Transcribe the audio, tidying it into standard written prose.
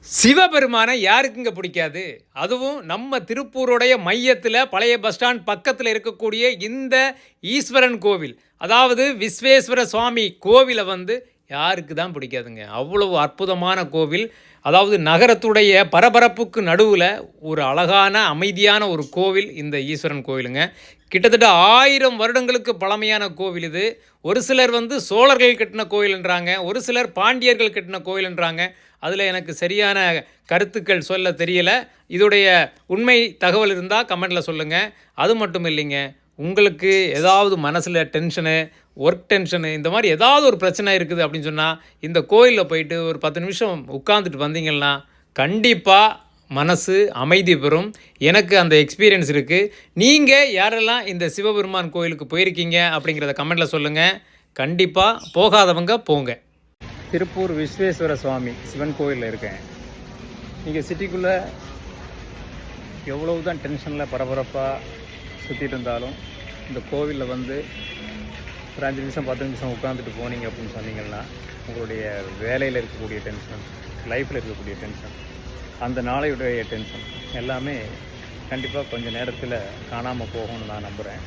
சிவபெருமானை யாருக்குங்க பிடிக்காது? அதுவும் நம்ம திருப்பூருடைய மையத்தில பழைய பஸ் ஸ்டாண்ட் பக்கத்தில இருக்கக்கூடிய இந்த ஈஸ்வரன் கோவில், அதாவது விஸ்வேஸ்வர சுவாமி கோவில யாருக்கு தான் பிடிக்காதுங்க? அவ்வளவு அற்புதமான கோவில். அதாவது நகரத்துடைய பரபரப்புக்கு நடுவுல ஒரு அழகான, அமைதியான ஒரு கோவில் இந்த ஈஸ்வரன் கோவிலுங்க. கிட்டத்தட்ட 1000 வருடங்களுக்கு பழமையான கோவில் இது. ஒரு சிலர் சோழர்கள் கட்டின கோயில்ன்றாங்க, ஒரு சிலர் பாண்டியர்கள் கட்டின கோயில்ன்றாங்க. அதில் எனக்கு சரியான கருத்துக்கள் சொல்ல தெரியல. இதோடைய உண்மை தகவல் இருந்தால் கமெண்ட்டில் சொல்லுங்கள். அது மட்டும் இல்லைங்க, உங்களுக்கு ஏதாவது மனசில் டென்ஷனு, ஒர்க் டென்ஷனு, இந்த மாதிரி ஏதாவது ஒரு பிரச்சனை இருக்குது அப்படின்னு சொன்னால், இந்த கோயிலில் போயிட்டு ஒரு 10 நிமிஷம் உட்காந்துட்டு வந்தீங்கன்னா கண்டிப்பாக மனசு அமைதி பெறும். எனக்கு அந்த எக்ஸ்பீரியன்ஸ் இருக்குது. நீங்கள் யாரெல்லாம் இந்த சிவபெருமான் கோயிலுக்கு போயிருக்கீங்க அப்படிங்கிறத கமெண்ட்டில் சொல்லுங்கள். கண்டிப்பாக போகாதவங்க போங்க. திருப்பூர் விஸ்வேஸ்வர சுவாமி சிவன் கோயிலில் இருக்கேன். நீங்கள் சிட்டிக்குள்ளே எவ்வளவு தான் டென்ஷனில் பரபரப்பாக சுற்றிட்டு இருந்தாலும் இந்த கோவிலில் ஒரு 5 நிமிஷம் 10 நிமிஷம் உட்காந்துட்டு போனீங்க அப்படின்னு சொன்னீங்கன்னா உங்களுடைய வேலையில் இருக்கக்கூடிய டென்ஷன், லைஃப்பில் இருக்கக்கூடிய டென்ஷன், அந்த நாளையுடைய டென்ஷன் எல்லாமே கண்டிப்பாக கொஞ்சம் நேரத்தில் காணாமல் போகும்னு நான் நம்புகிறேன்.